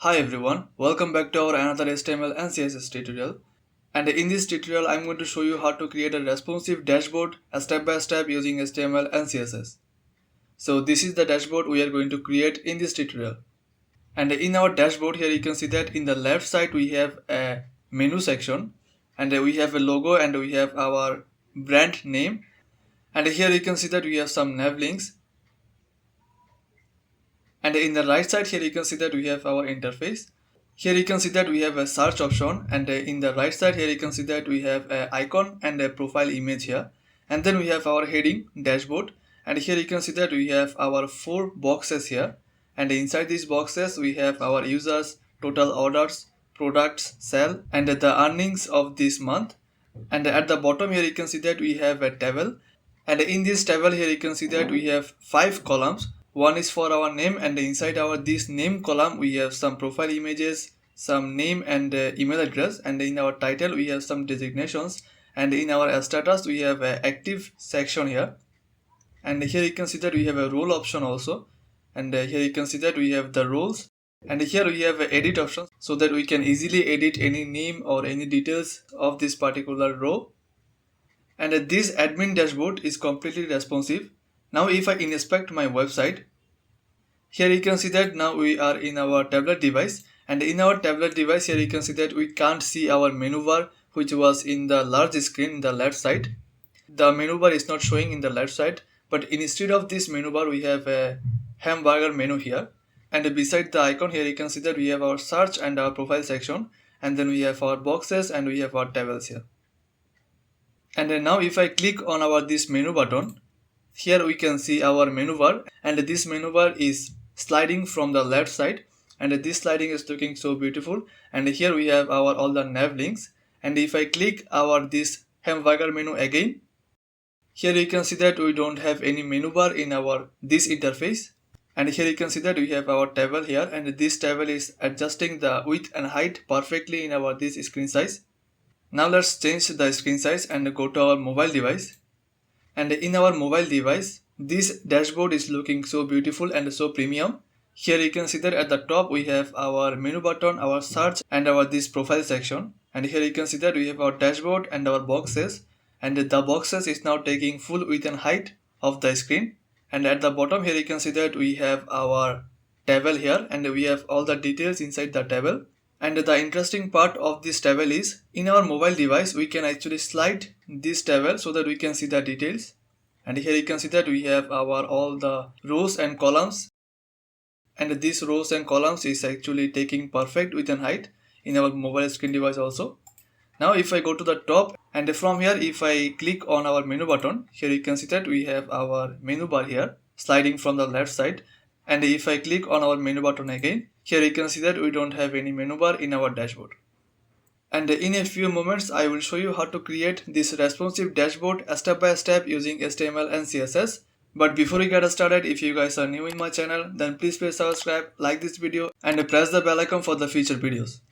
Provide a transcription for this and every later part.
Hi everyone, welcome back to our another HTML and CSS tutorial. And in this tutorial, I'm going to show you how to create a responsive dashboard step by step using HTML and CSS. So this is the dashboard we are going to create in this tutorial. And in our dashboard here, you can see that in the left side we have a menu section, and we have a logo, and we have our brand name. And here you can see that we have some nav links. And in the right side here you can see that we have our interface. Here you can see that we have a search option, and in the right side here you can see that we have an icon and a profile image here. And then we have our heading dashboard, and here you can see that we have our 4 boxes here, and inside these boxes we have our users, total orders, products, sell, and the earnings of this month. And at the bottom here you can see that we have a table, and in this table here you can see that we have 5 columns. One is for our name, and inside our this name column we have some profile images, some name and email address, and in our title we have some designations, and in our status we have a active section here. And here you can see that we have a role option also, and here you can see that we have the roles, and here we have a edit option so that we can easily edit any name or any details of this particular row. And this admin dashboard is completely responsive. Now if I inspect my website, here you can see that now we are in our tablet device, and in our tablet device here you can see that we can't see our menu bar, which was in the large screen in the left side. The menu bar is not showing in the left side, but instead of this menu bar we have a hamburger menu here. And beside the icon here you can see that we have our search and our profile section, and then we have our boxes and we have our tables here. And then now if I click on our this menu button, here we can see our menu bar, and this menu bar is sliding from the left side, and this sliding is looking so beautiful. And here we have our all the nav links, and if I click our this hamburger menu again, here you can see that we don't have any menu bar in our this interface. And here you can see that we have our table here, and this table is adjusting the width and height perfectly in our this screen size. Now let's change the screen size and go to our mobile device. And in our mobile device, this dashboard is looking so beautiful and so premium. Here you can see that at the top we have our menu button, our search, and our this profile section. And here you can see that we have our dashboard and our boxes, and the boxes is now taking full width and height of the screen. And at the bottom here you can see that we have our table here, and we have all the details inside the table. And the interesting part of this table is, in our mobile device we can actually slide this table so that we can see the details. And here you can see that we have our all the rows and columns, and these rows and columns is actually taking perfect width and height in our mobile screen device also. Now if I go to the top, and from here if I click on our menu button, here you can see that we have our menu bar here sliding from the left side. And if I click on our menu button again, here you can see that we don't have any menu bar in our dashboard. And in a few moments I will show you how to create this responsive dashboard step by step using HTML and CSS. But before we get started, if you guys are new in my channel, then please press subscribe, like this video, and press the bell icon for the future videos.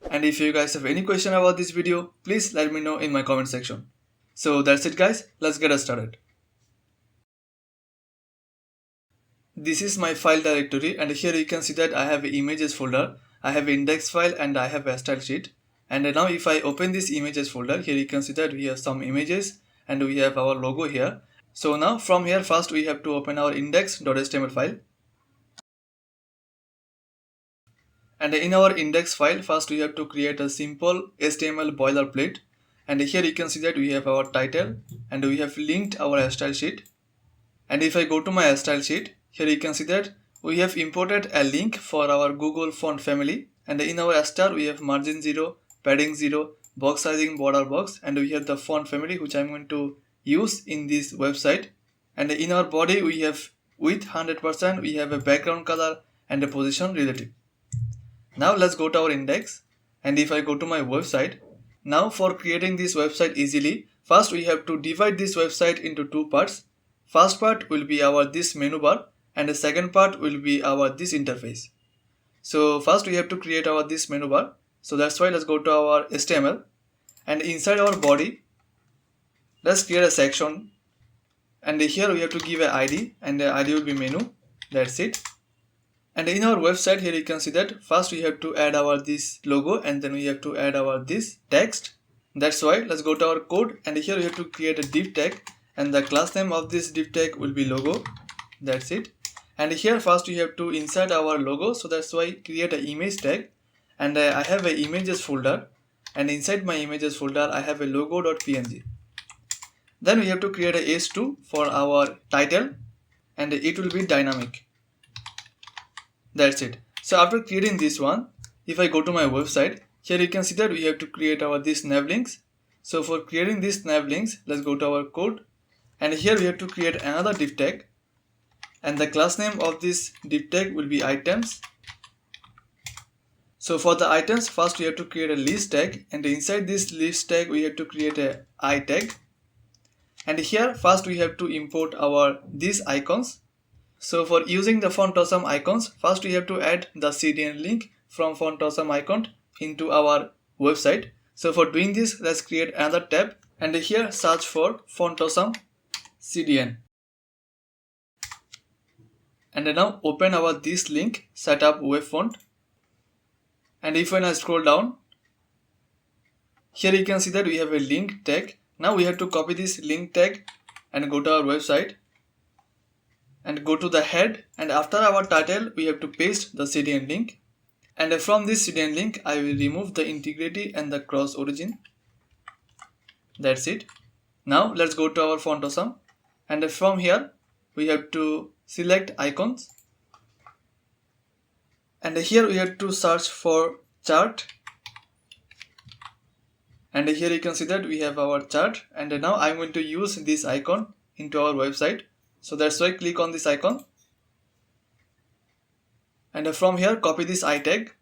And if you guys have any question about this video, please let me know in my comment section. So that's it guys, let's get started. This is my file directory, and here you can see that I have an images folder, I have an index file, and I have a style sheet. And now if I open this images folder, here you can see that we have some images and we have our logo here. So now from here first we have to open our index.html file. And in our index file first we have to create a simple HTML boilerplate. And here you can see that we have our title, and we have linked our style sheet. And if I go to my style sheet, here you can see that we have imported a link for our Google font family, and in our star we have margin 0, padding 0, box sizing border box, and we have the font family which I'm going to use in this website. And in our body we have width 100%, we have a background color and a position relative. Now let's go to our index, and if I go to my website, now for creating this website easily, first we have to divide this website into 2 parts. First part will be our this menu bar, and the second part will be our this interface. So first we have to create our this menu bar. So that's why let's go to our HTML, and inside our body let's create a section, and here we have to give an ID, and the ID will be menu. That's it. And in our website here you can see that first we have to add our this logo and then we have to add our this text. That's why let's go to our code and here we have to create a div tag and the class name of this div tag will be logo. That's it. And here first we have to insert our logo, so that's why create an image tag and I have a images folder and inside my images folder I have a logo.png. Then we have to create a h2 for our title and it will be dynamic. That's it. So after creating this one, if I go to my website, here you can see that we have to create our this nav links. So for creating these nav links, let's go to our code and here we have to create another div tag and the class name of this div tag will be items. So for the items, first we have to create a list tag and inside this list tag we have to create a I tag. And here first we have to import our these icons. So for using the font awesome icons, first we have to add the CDN link from font awesome icon into our website. So for doing this, let's create another tab and here search for font awesome CDN. And now open our this link setup web font. And if when I scroll down, here you can see that we have a link tag. Now we have to copy this link tag and go to our website and go to the head, and after our title we have to paste the CDN link, and from this CDN link I will remove the integrity and the cross origin. That's it. Now let's go to our font awesome and from here we have to select icons and here we have to search for chart and here you can see that we have our chart and now I'm going to use this icon into our website. So that's why click on this icon and from here copy this I tag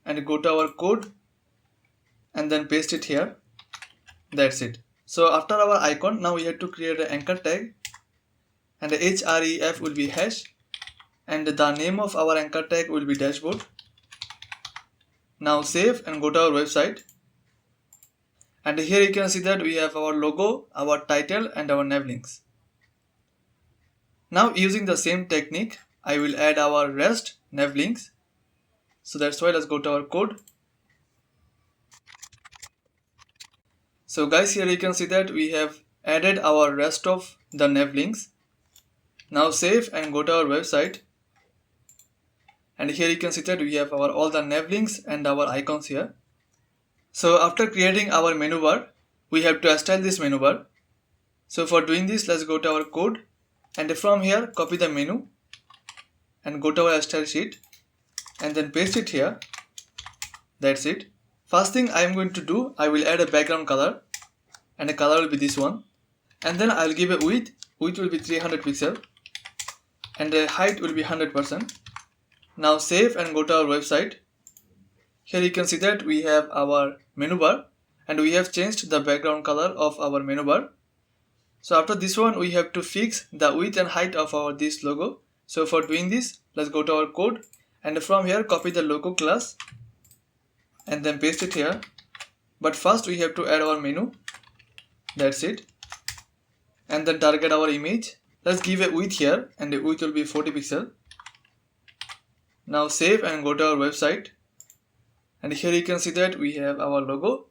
and go to our code and then paste it here. That's it. So after our icon, now we have to create an anchor tag and the href will be hash and the name of our anchor tag will be dashboard. Now save and go to our website and here you can see that we have our logo, our title and our nav links. Now using the same technique, I will add our rest nav links. So that's why let's go to our code. So guys, here you can see that we have added our rest of the nav links. Now save and go to our website. And here you can see that we have our all the nav links and our icons here. So after creating our menu bar, we have to style this menu bar. So for doing this, let's go to our code. And from here copy the menu and go to our style sheet and then paste it here. That's it. First thing I am going to do, I will add a background color and the color will be this one and then I will give a width will be 300 pixel and the height will be 100%. Now save and go to our website. Here you can see that we have our menu bar and we have changed the background color of our menu bar. So after this one we have to fix the width and height of our this logo. So for doing this, let's go to our code and from here copy the logo class and then paste it here. But first we have to add our menu. That's it. And then target our image. Let's give a width here and the width will be 40 pixel. Now save and go to our website and here you can see that we have our logo.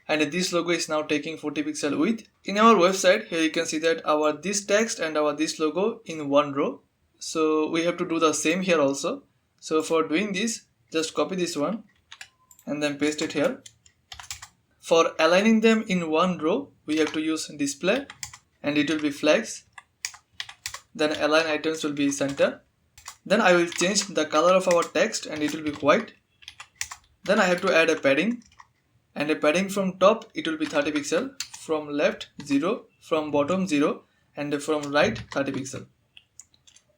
And this logo is now taking 40 pixel width. In our website, here you can see that our this text and our this logo in one row. So we have to do the same here also. So for doing this, just copy this one and then paste it here. For aligning them in one row, we have to use display and it will be flags. Then align items will be center. Then I will change the color of our text and it will be white. Then I have to add a padding. And a padding from top it will be 30 pixel, from left 0, from bottom 0 and from right 30 pixel.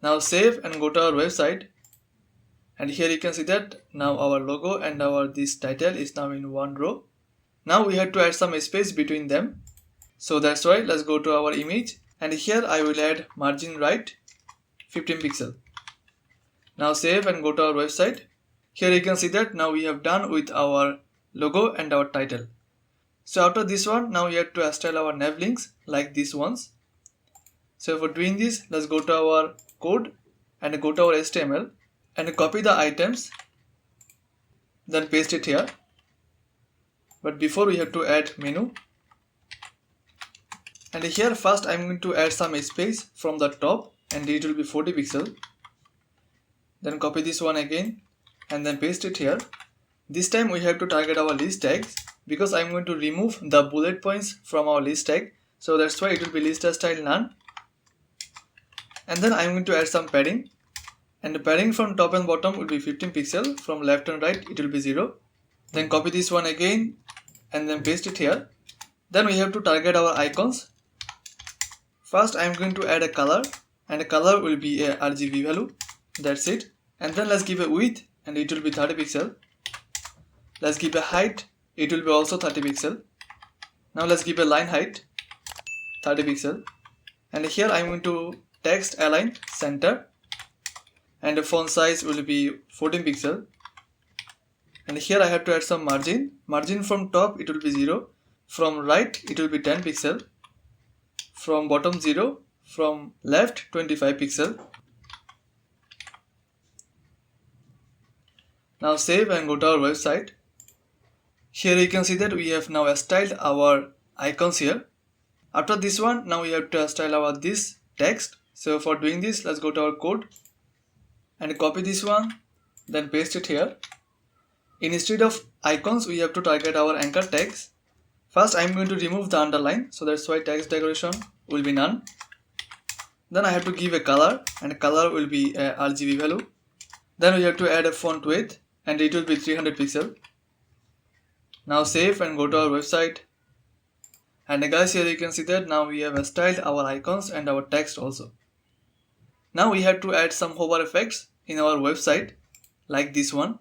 Now save and go to our website and here you can see that now our logo and our this title is now in one row. Now we have to add some space between them. So that's why let's go to our image and here I will add margin right 15 pixel. Now save and go to our website. Here you can see that now we have done with our logo and our title. So after this one, now we have to style our nav links like these ones. So for doing this, let's go to our code and go to our HTML and copy the items, then paste it here. But before we have to add menu, and here first I'm going to add some space from the top, and it will be 40 pixel. Then copy this one again and then paste it here. This time we have to target our list tags because I'm going to remove the bullet points from our list tag, so that's why it will be list style none. And then I'm going to add some padding, and the padding from top and bottom will be 15 pixel, from left and right it will be 0. Then copy this one again and then paste it here. Then we have to target our icons. First I'm going to add a color, and the color will be a RGB value. That's it. And then let's give a width, and it will be 30 pixel. Let's give a height, it will be also 30 pixel. Now let's give a line height, 30 pixel. And here I'm going to text align center, and the font size will be 14 pixel. And here I have to add some margin. Margin from top it will be 0, from right it will be 10 pixel, from bottom 0, from left 25 pixel. Now save and go to our website. Here you can see that we have now styled our icons here. After this one, now we have to style our this text. So for doing this, let's go to our code and copy this one, then paste it here. Instead of icons, we have to target our anchor tags. First I'm going to remove the underline, so that's why text decoration will be none. Then I have to give a color, and color will be a RGB value. Then we have to add a font width, and it will be 300 pixel. Now save and go to our website. And guys, here you can see that now we have styled our icons and our text also. Now we have to add some hover effects in our website, like this one.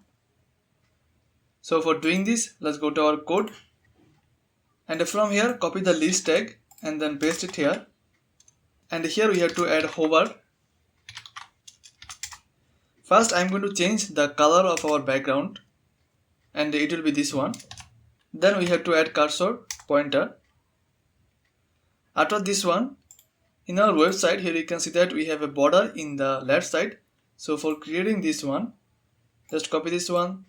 So for doing this, let's go to our code, and from here copy the list tag and then paste it here. And here we have to add hover. First I'm going to change the color of our background, and it will be this one. Then we have to add cursor pointer. After this one, in our website here you can see that we have a border in the left side. So for creating this one, just copy this one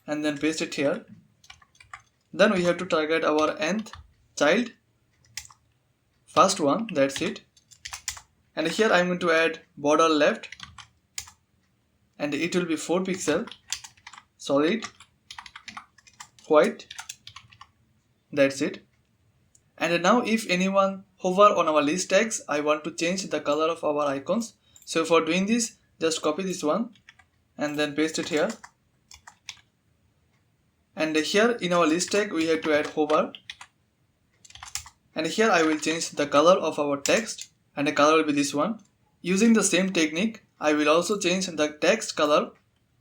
and then paste it here. Then we have to target our nth child, first one, that's it. And here I'm going to add border left, and it will be 4 pixel, solid, white, that's it. And now if anyone hover on our list tags, I want to change the color of our icons. So for doing this, just copy this one and then paste it here. And here in our list tag we have to add hover, and here I will change the color of our text, and the color will be this one. Using the same technique, I will also change the text color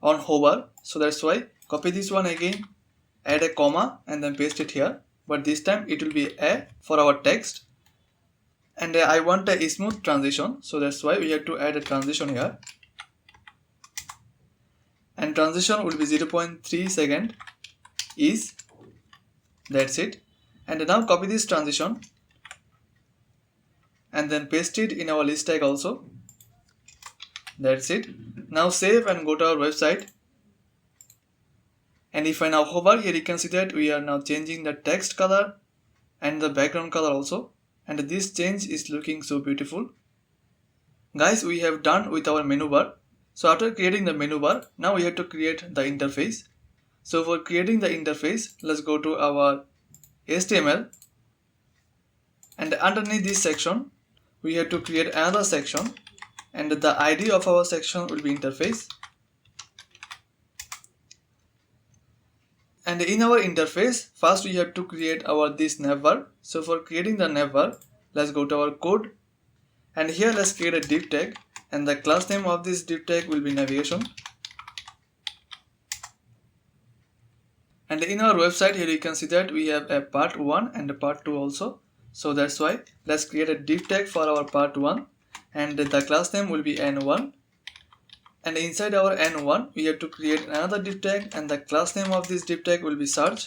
on hover, so that's why copy this one again, add a comma and then paste it here, but this time it will be a for our text. And I want a smooth transition, so that's why we have to add a transition here, and transition will be 0.3 second is, that's it. And now copy this transition and then paste it in our list tag also, that's it. Now save and go to our website, and if I now hover, here you can see that we are now changing the text color and the background color also, and this change is looking so beautiful. Guys, we have done with our menu bar. So after creating the menu bar, now we have to create the interface. So for creating the interface, let's go to our HTML, and underneath this section we have to create another section, and the ID of our section will be interface. And in our interface, first we have to create our this nav bar. So for creating the nav bar, let's go to our code, and here let's create a div tag, and the class name of this div tag will be navigation. And in our website here you can see that we have a part 1 and a part 2 also. So that's why let's create a div tag for our part 1, and the class name will be n1. And inside our n1 we have to create another div tag, and the class name of this div tag will be search.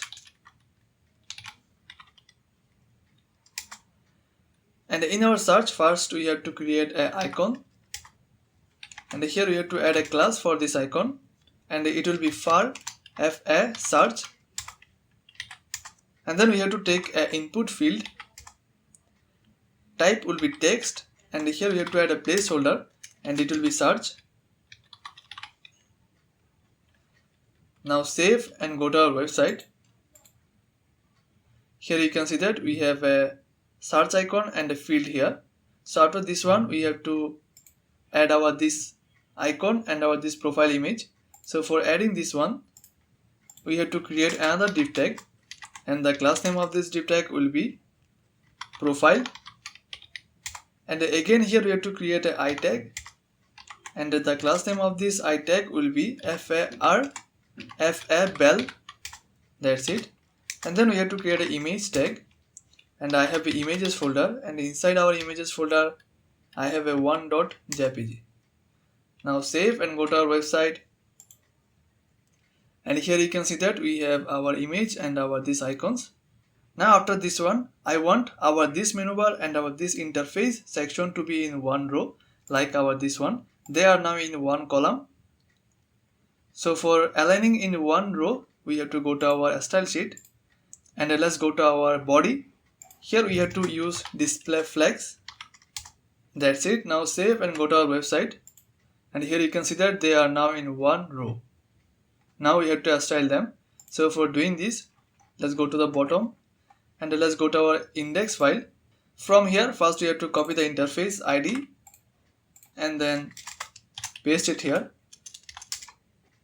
And in our search, first we have to create an icon, And here we have to add a class for this icon, and it will be far fa search. And then we have to take an input field. Type will be text, and here we have to add a placeholder, and it will be search. Now save and go to our website. Here you can see that we have a search icon and a field here. So after this one, we have to add our this icon and our this profile image. So for adding this one, we have to create another div tag, and the class name of this div tag will be profile. And again here we have to create an I tag, and the class name of this I tag will be far bell. That's it. And then we have to create an image tag, and I have an images folder, and inside our images folder I have a 1.jpg. Now save and go to our website, and here you can see that we have our image and our these icons. Now after this one, I want our this menu bar and our this interface section to be in one row, like our this one. They are now in one column. So for aligning in one row, we have to go to our style sheet, and let's go to our body. Here we have to use display flex. That's it. Now save and go to our website, and here you can see that they are now in one row. Now we have to style them. So for doing this, let's go to the bottom, and let's go to our index file. From here, first we have to copy the interface ID and then paste it here.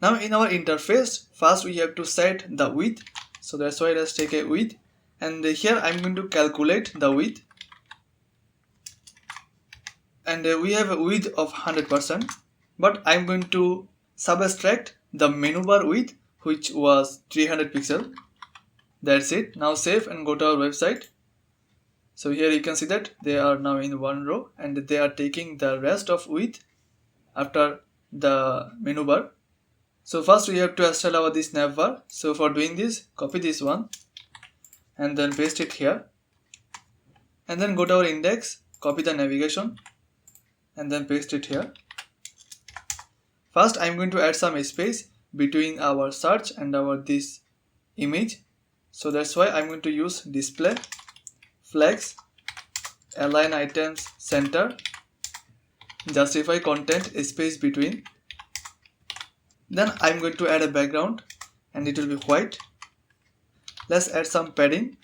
Now in our interface, first we have to set the width. So that's why let's take a width, and here I'm going to calculate the width, and we have a width of 100%, but I'm going to subtract the menu bar width, which was 300 pixel. That's it. Now save and go to our website. So here you can see that they are now in one row, and they are taking the rest of width after the menu bar. So first we have to install our this nav bar. So for doing this, copy this one and then paste it here, and then go to our index, copy the navigation and then paste it here. First I'm going to add some space between our search and our this image. So that's why I'm going to use display flex align items center justify content space between. Then I'm going to add a background, and it will be white. Let's add some padding,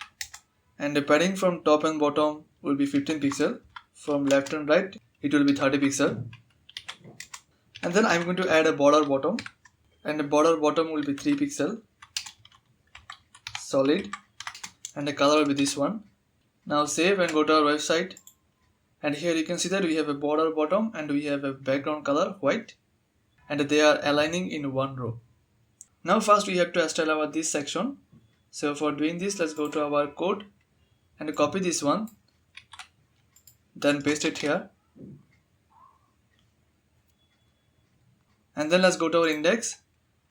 and the padding from top and bottom will be 15 pixel. From left and right it will be 30 pixel. And then I'm going to add a border bottom, and the border bottom will be 3 pixel solid, and the color will be this one. Now save and go to our website, and here you can see that we have a border bottom and we have a background color white, and they are aligning in one row. Now first we have to install our this section. So for doing this, let's go to our code and copy this one, then paste it here, and then let's go to our index,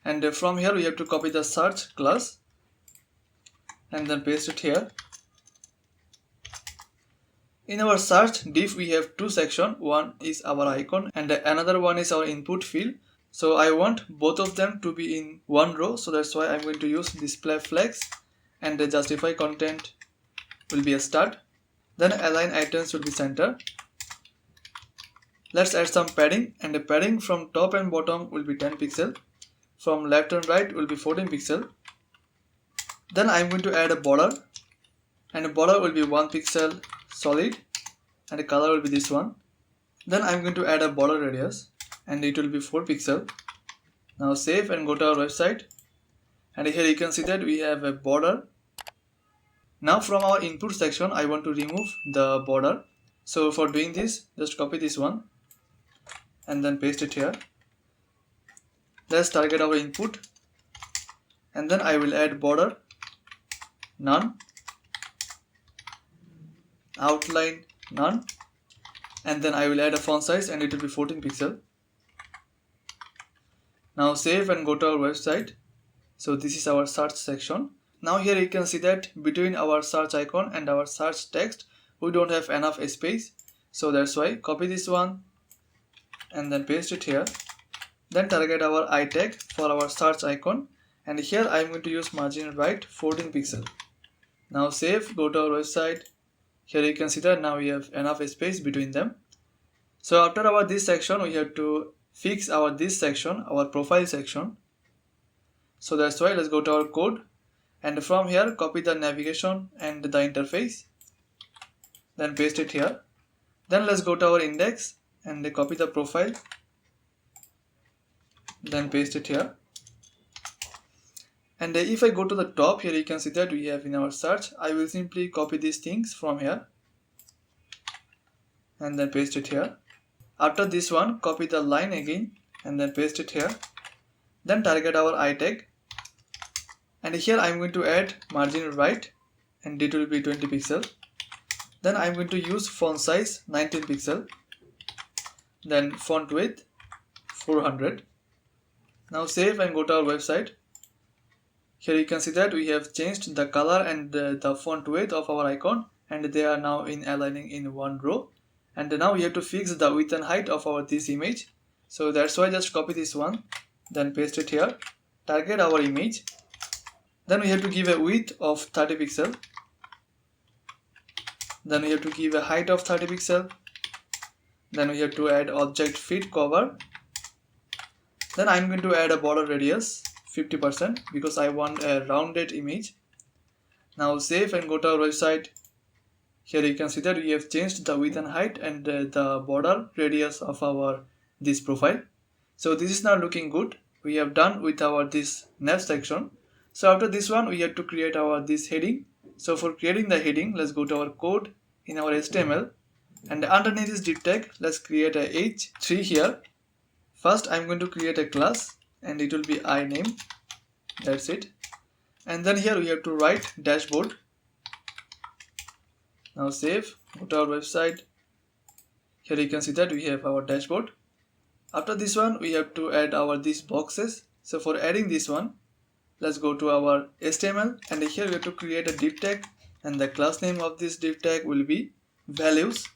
and from here we have to copy the search class and then paste it here. In our search div we have two sections. One is our icon and another one is our input field. So I want both of them to be in one row, so that's why I'm going to use display flex, and the justify content will be a start. Then align items will be center. Let's add some padding, and the padding from top and bottom will be 10 pixel. From left and right will be 14 pixel. Then I'm going to add a border, and the border will be 1 pixel solid, and the color will be this one. Then I'm going to add a border radius, and it will be 4 pixel. Now save and go to our website, and here you can see that we have a border. Now from our input section I want to remove the border. So for doing this, just copy this one and then paste it here. Let's target our input, and then I will add border none, outline none, and then I will add a font size, and it will be 14 pixel. Now save and go to our website. So this is our search section. Now here you can see that between our search icon and our search text we don't have enough space. So that's why copy this one and then paste it here. Then target our I tag for our search icon, and here I am going to use margin right 14 pixel. Now save, go to our website. Here you can see that now we have enough space between them. So after our this section, we have to fix our this section, our profile section. So that's why let's go to our code, and from here copy the navigation and the interface, then paste it here. Then let's go to our index and copy the profile, then paste it here. And if I go to the top, here you can see that we have in our search. I will simply copy these things from here and then paste it here. After this one, copy the line again and then paste it here. Then target our I tag, and here I am going to add margin right, and it will be 20 pixel. Then I am going to use font size 19 pixel, then font width 400. Now save and go to our website. Here you can see that we have changed the color and the font weight of our icon, and they are now in aligning in one row. And now we have to fix the width and height of our this image. So that's why just copy this one, then paste it here. Target our image. Then we have to give a width of 30 pixel. Then we have to give a height of 30 pixel. Then we have to add object fit cover. Then I'm going to add a border radius 50% because I want a rounded image. Now save and go to our website. Here you can see that we have changed the width and height and the border radius of our this profile. So this is now looking good. We have done with our this nav section. So after this one, we have to create our this heading. So for creating the heading, let's go to our code in our HTML, and underneath this div tag, let's create a h3 here. First I'm going to create a class, and it will be iname. That's it. And then here we have to write dashboard. Now save, go to our website. Here you can see that we have our dashboard. After this one, we have to add our these boxes. So for adding this one, let's go to our HTML, and here we have to create a div tag, and the class name of this div tag will be values.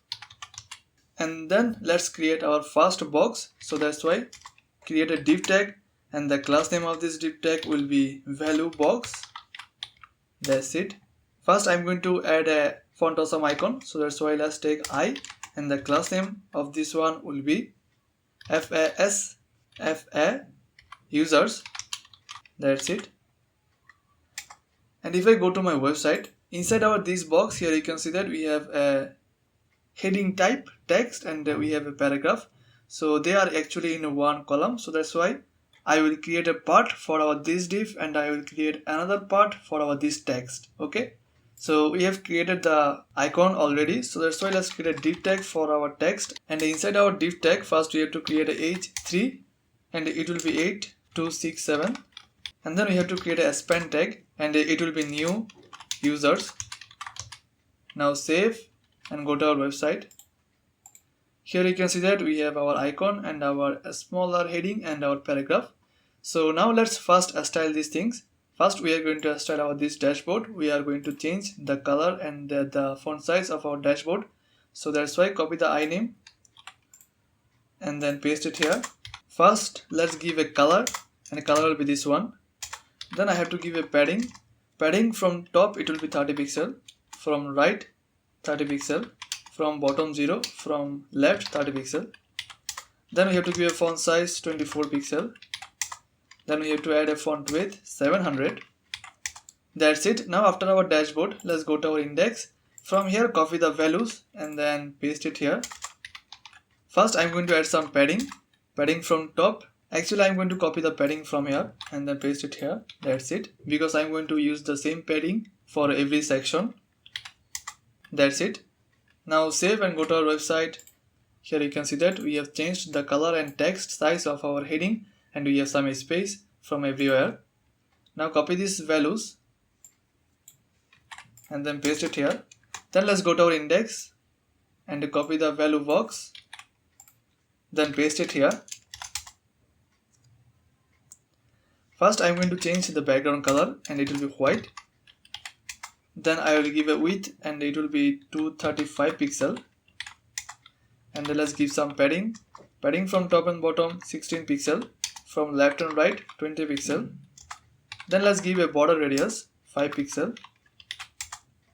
And then let's create our first box. So that's why create a div tag, and the class name of this div tag will be value box. That's it. First I'm going to add a font awesome icon. So that's why let's take I, and the class name of this one will be FA users. That's it. And if I go to my website, inside our this box, here you can see that we have a heading type text, and we have a paragraph. So they are actually in one column. So that's why I will create a part for our this div, and I will create another part for our this text. Okay. So we have created the icon already. So that's why let's create a div tag for our text. And inside our div tag, first we have to create a h3, and it will be 8267. And then we have to create a span tag, and it will be new users. Now save and go to our website. Here you can see that we have our icon and our smaller heading and our paragraph. So now let's first style these things. First we are going to style our this dashboard. We are going to change the color and the font size of our dashboard. So that's why copy the iname and then paste it here. First let's give a color, and the color will be this one. Then I have to give a padding. Padding from top it will be 30 pixel, from right 30 pixel, from bottom 0, from left 30 pixel. Then we have to give a font size 24 pixel. Then we have to add a font width 700. That's it. Now after our dashboard, let's go to our index. From here copy the values and then paste it here. First I'm going to add some padding. Padding from top. Actually I'm going to copy the padding from here and then paste it here. That's it. Because I'm going to use the same padding for every section. That's it. Now save and go to our website. Here you can see that we have changed the color and text size of our heading, and we have some space from everywhere. Now copy these values and then paste it here. Then let's go to our index and copy the value box. Then paste it here. First I'm going to change the background color, and it will be white. Then I will give a width, and it will be 235 pixel. And then let's give some padding. Padding from top and bottom 16 pixel, from left and right 20 pixel. Then let's give a border radius 5 pixel.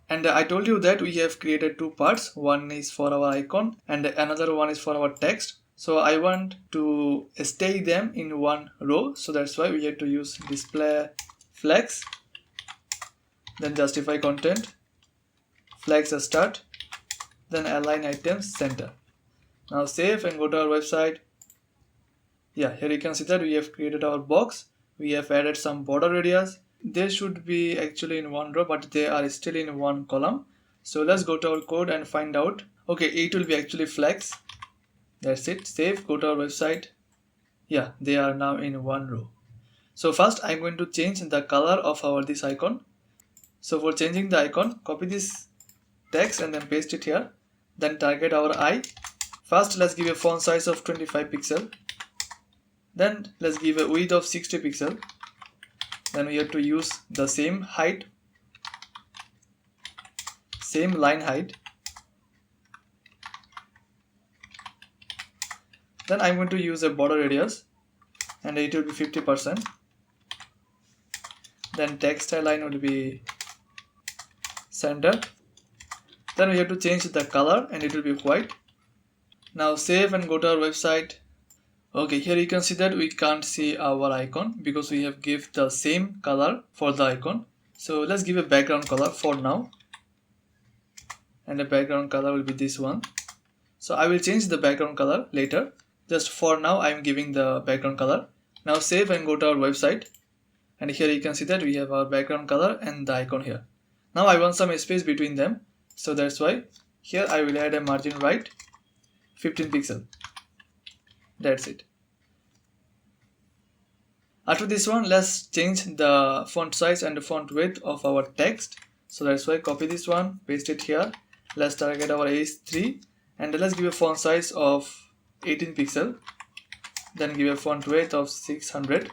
And I told you that we have created two parts. One is for our icon and another one is for our text. So I want to stay them in one row. So that's why we have to use display flex. Then justify content, flex start, then align items center. Now save and go to our website. Yeah, here you can see that we have created our box. We have added some border radius. They should be actually in one row, but they are still in one column. So let's go to our code and find out. Okay, it will be actually flex. That's it. Save, go to our website. Yeah, they are now in one row. So first I'm going to change the color of our this icon. So for changing the icon, copy this text and then paste it here. Then target our eye. First let's give a font size of 25 pixel. Then let's give a width of 60 pixel. Then we have to use the same height, same line height. Then I'm going to use a border radius and it will be 50%. Then text line will be center. Then we have to change the color and it will be white. Now save and go to our website. Okay, here you can see that we can't see our icon because we have given the same color for the icon. So let's give a background color for now. And the background color will be this one. So I will change the background color later. Just for now I am giving the background color. Now save and go to our website. And here you can see that we have our background color and the icon here. Now I want some space between them. So that's why here I will add a margin right 15 pixel. That's it. After this one, let's change the font size and the font width of our text. So that's why copy this one, paste it here. Let's target our AS3 and let's give a font size of 18 pixel. Then give a font width of 600.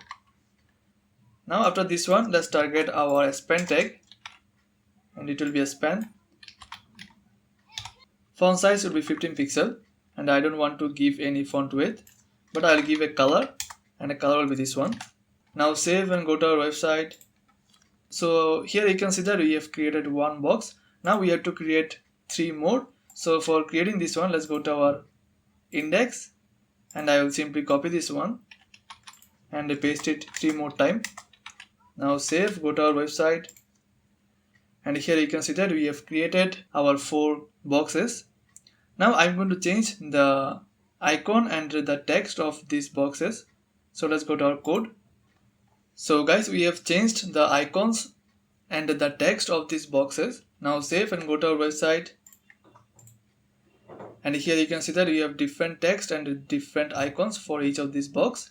Now after this one, let's target our span tag and it will be a span. Font size will be 15 pixel and I don't want to give any font width, but I'll give a color and the color will be this one. Now save and go to our website. So here you can see that we have created one box. Now we have to create 3 more. So for creating this one, let's go to our index and I will simply copy this one and paste it 3 more times. Now save, go to our website and here you can see that we have created our 4 boxes. Now I'm going to change the icon and the text of these boxes. So let's go to our code. So guys, we have changed the icons and the text of these boxes. Now save and go to our website. And here you can see that we have different text and different icons for each of these box.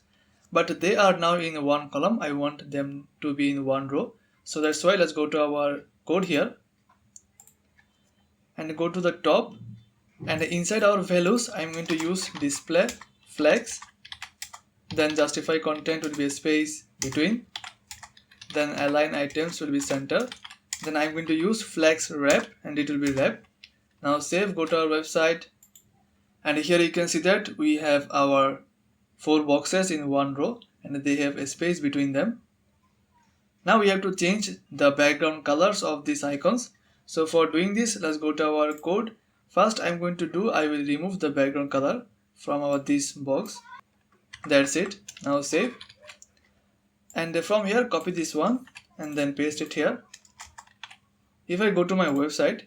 But they are now in one column. I want them to be in one row. So that's why let's go to our code here. And go to the top. And inside our values, I'm going to use display flex. Then justify content will be a space between. Then align items will be center. Then I'm going to use flex wrap and it will be wrap. Now save, go to our website. And here you can see that we have our 4 boxes in one row and they have a space between them. Now we have to change the background colors of these icons. So for doing this, let's go to our code. First I will remove the background color from our this box. That's it. Now save. And from here copy this one and then paste it here. If I go to my website,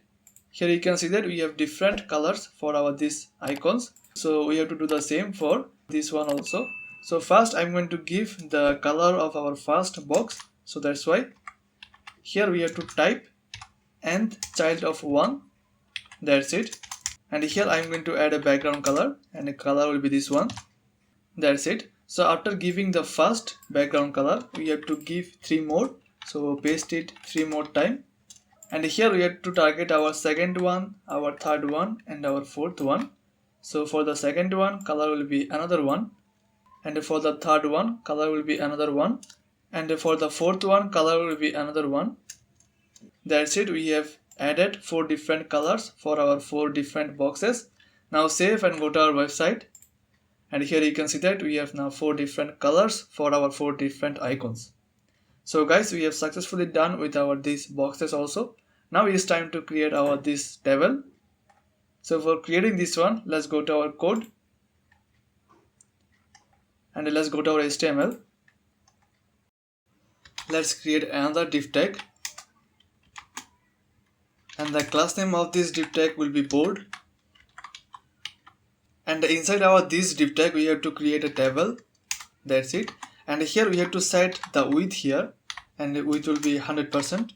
here you can see that we have different colors for our these icons. So we have to do the same for this one also. So first I'm going to give the color of our first box. So that's why here we have to type nth child of 1. That's it. And here I'm going to add a background color and the color will be this one. That's it. So after giving the first background color, we have to give 3 more. So paste it 3 more time. And here we have to target our second one, our third one and our fourth one. So for the second one, color will be another one. And for the third one, color will be another one. And for the fourth one, color will be another one. That's it. We have added 4 different colors for our 4 different boxes. Now save and go to our website. And here you can see that we have now 4 different colors for our 4 different icons. So guys, we have successfully done with our these boxes also. Now it is time to create our this table. So for creating this one, let's go to our code and let's go to our HTML. Let's create another div tag, and the class name of this div tag will be board. And inside our this div tag we have to create a table. That's it. And here we have to set the width here, and the width will be 100%.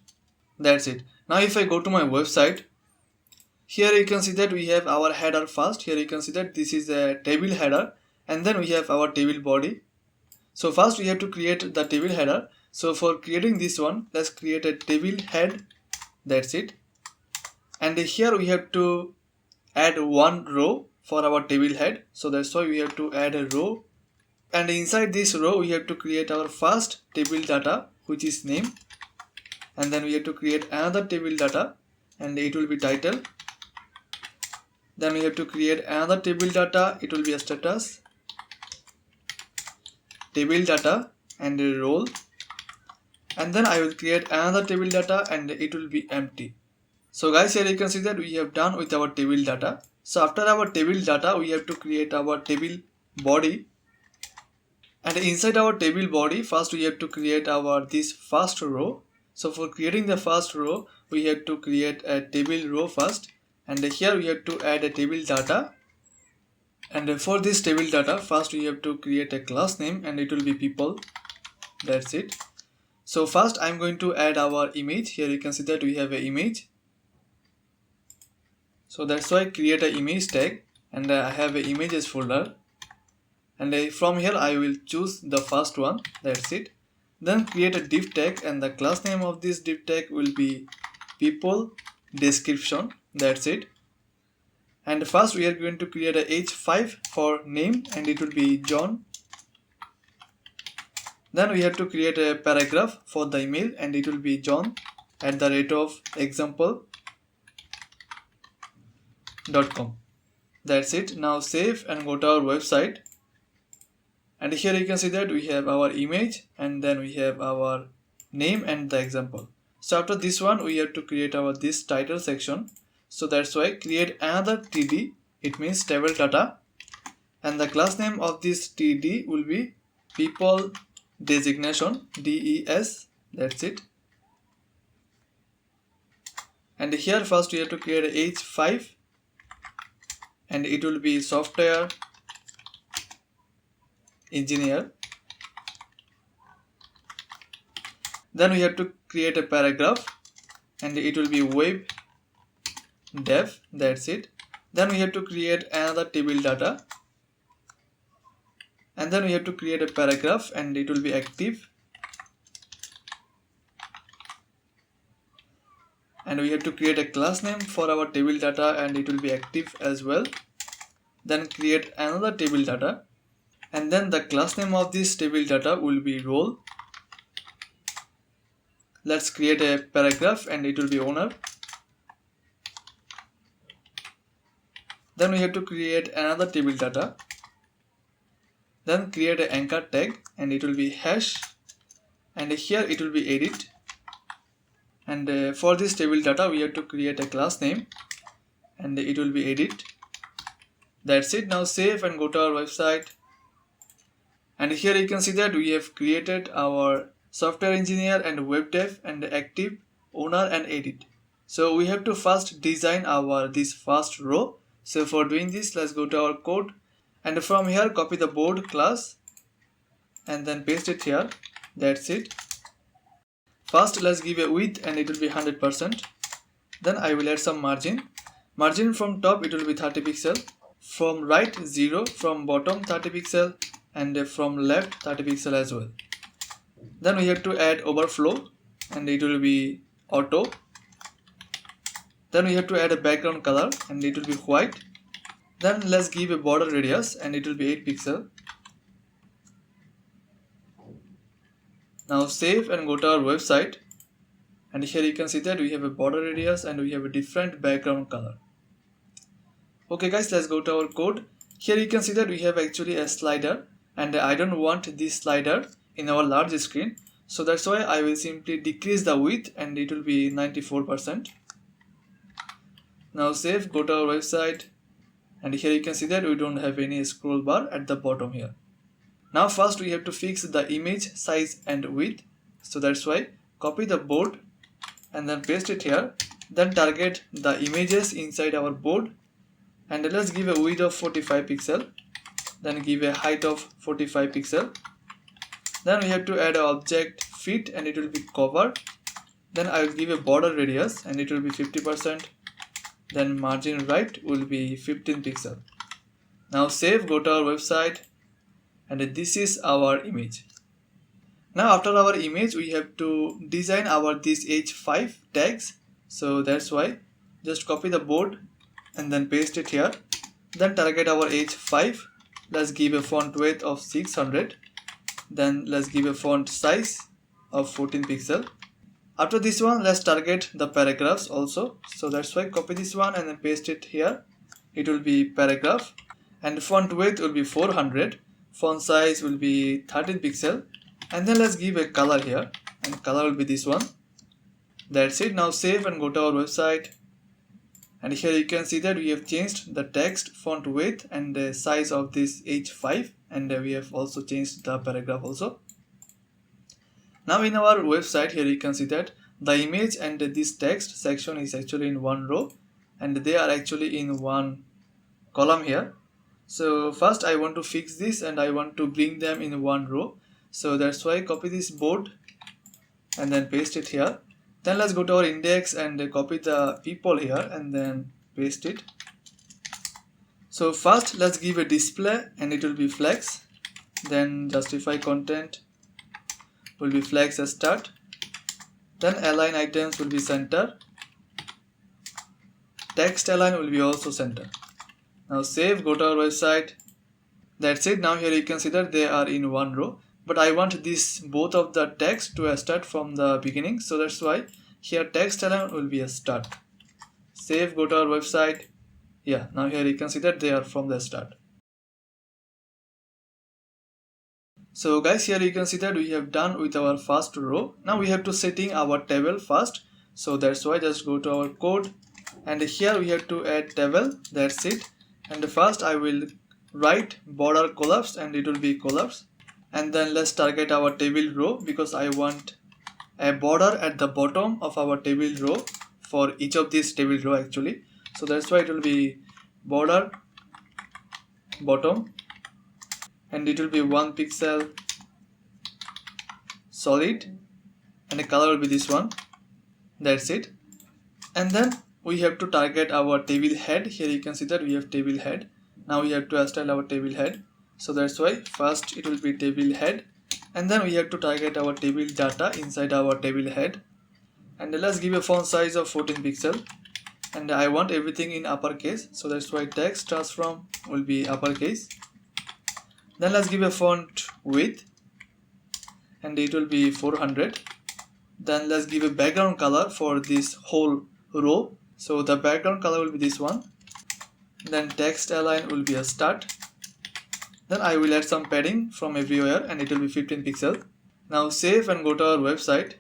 That's it. Now if I go to my website, here you can see that we have our header first. Here you can see that this is a table header, and then we have our table body. So first we have to create the table header. So for creating this one, let's create a table head. That's it. And here we have to add one row for our table head. So that's why we have to add a row. And inside this row we have to create our first table data, which is name. And then we have to create another table data, and it will be title. Then we have to create another table data, it will be a status, table data, and a role. And then I will create another table data, and it will be empty. So guys, here you can see that we have done with our table data. So after our table data, we have to create our table body. And inside our table body, first we have to create our this first row. So for creating the first row, we have to create a table row first. And here we have to add a table data. And for this table data, first we have to create a class name, and it will be people. That's it. So first I'm going to add our image. Here you can see that we have an image. So that's why I create an image tag, and I have an images folder. And from here I will choose the first one. That's it. Then create a div tag, and the class name of this div tag will be people description. That's it. And first we are going to create a h5 for name, and it will be John. Then we have to create a paragraph for the email, and it will be john@example.com. That's it. Now save and go to our website. And here you can see that we have our image, and then we have our name and the example. So after this one, we have to create our this title section. So that's why create another td, it means table data, and the class name of this td will be people designation, des. That's it. And here first we have to create a h5, and it will be software engineer. Then we have to create a paragraph, and it will be web dev. That's it. Then we have to create another table data, and then we have to create a paragraph, and it will be active. And we have to create a class name for our table data, and it will be active as well. Then create another table data, and then the class name of this table data will be role. Let's create a paragraph, and it will be owner. Then we have to create another table data. Then create an anchor tag, and it will be hash, and here it will be edit. And for this table data we have to create a class name, and it will be edit. That's it. Now save and go to our website. And here you can see that we have created our software engineer and web dev and active, owner, and edit. So we have to first design our this first row. So for doing this, let's go to our code, and from here copy the board class and then paste it here. That's it. First let's give a width, and it will be 100%. Then I will add some margin. Margin from top it will be 30 pixel, from right 0, from bottom 30 pixel, and from left 30 pixel as well. Then we have to add overflow, and it will be auto. Then we have to add a background color, and it will be white. Then let's give a border radius, and it will be 8 pixel. Now save and go to our website, and here you can see that we have a border radius and we have a different background color. Okay guys, let's go to our code, Here you can see that we have actually a slider, and I don't want this slider in our large screen, so that's why I will simply decrease the width and it will be 94%. Now save, go to our website, and here you can see that we don't have any scroll bar at the bottom here. Now first we have to fix the image size and width, so that's why copy the board and then paste it here, then target the images inside our board, and let's give a width of 45 pixel, then give a height of 45 pixel. Then we have to add an object fit and it will be cover. Then I will give a border radius and it will be 50%. Then margin right will be 15 pixel. Now save, go to our website, and this is our image. Now after our image we have to design our this h5 tags, so that's why just copy the board and then paste it here, then target our h5. Let's give a font weight of 600, then let's give a font size of 14 pixel. After this one, let's target the paragraphs also, so that's why copy this one and then paste it here. It will be paragraph, and font width will be 400, font size will be 13 pixel, and then let's give a color here, and color will be this one. That's it. Now save and go to our website, and here you can see that we have changed the text, font width and the size of this h5, and we have also changed the paragraph also. Now in our website, here you can see that the image and this text section is actually in one row, and they are actually in one column here. So first I want to fix this and I want to bring them in one row, so that's why copy this board and then paste it here. Then let's go to our index and copy the people here and then paste it. So first let's give a display and it will be flex, then justify content will be flex as start, then align items will be center, text align will be also center. Now save, go to our website. That's it. Now here you can see that they are in one row, but I want this both of the text to start from the beginning, so that's why here text align will be a start. Save, go to our website. Yeah, now here you can see that they are from the start. So guys, here you can see that we have done with our first row. Now we have to setting our table first, so that's why just go to our code, and here we have to add table. That's it. And first I will write border collapse and it will be collapse, and then let's target our table row because I want a border at the bottom of our table row for each of these table row actually, so that's why it will be border bottom, and it will be 1 pixel solid, and the color will be this one. That's it. And then we have to target our table head. Here you can see that we have table head. Now we have to style our table head, so that's why first it will be table head, and then we have to target our table data inside our table head, and let's give a font size of 14 pixel, and I want everything in uppercase, so that's why text transform will be uppercase. Then let's give a font width and it will be 400. Then let's give a background color for this whole row, so the background color will be this one. Then text align will be a start. Then I will add some padding from everywhere and it will be 15 pixel. Now save and go to our website,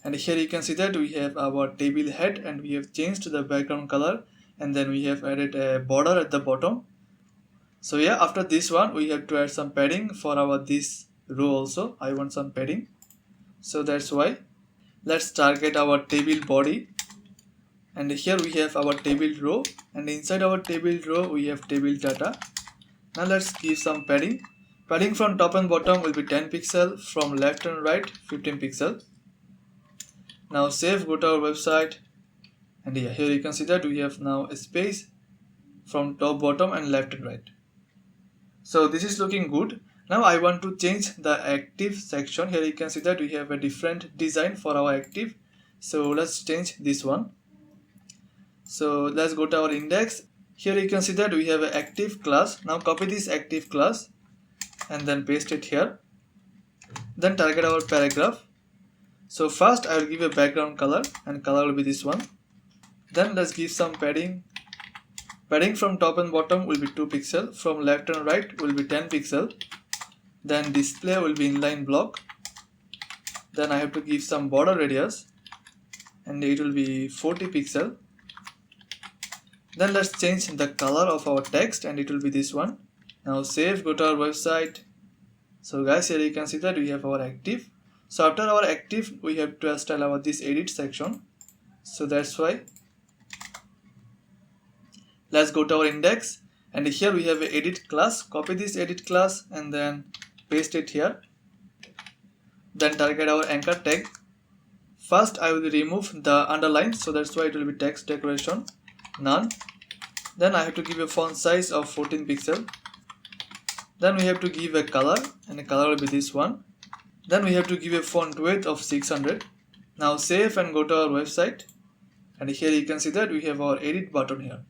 and here you can see that we have our table head and we have changed the background color, and then we have added a border at the bottom. So yeah, after this one we have to add some padding for our this row also. I want some padding, so that's why let's target our table body, and here we have our table row, and inside our table row we have table data. Now let's give some padding. Padding from top and bottom will be 10 pixel, from left and right 15 pixel. Now save, go to our website, and yeah, here you can see that we have now a space from top, bottom and left and right. So this is looking good. Now I want to change the active section. Here you can see that we have a different design for our active, so let's change this one. So let's go to our index. Here you can see that we have an active class. Now copy this active class and then paste it here. Then target our paragraph. So first I will give a background color, and color will be this one. Then let's give some padding Padding from top and bottom will be 2 pixel, from left and right will be 10 pixel. Then display will be inline block. Then I have to give some border radius and it will be 40 pixel. Then let's change the color of our text and it will be this one. Now save, go to our website. So guys, here you can see that we have our active. So after our active, we have to style our this edit section. So that's why let's go to our index and here we have a edit class. Copy this edit class and then paste it here. Then target our anchor tag. First I will remove the underline, so that's why it will be text decoration none. Then I have to give a font size of 14 pixel. Then we have to give a color and the color will be this one. Then we have to give a font weight of 600. Now save and go to our website and here you can see that we have our edit button here.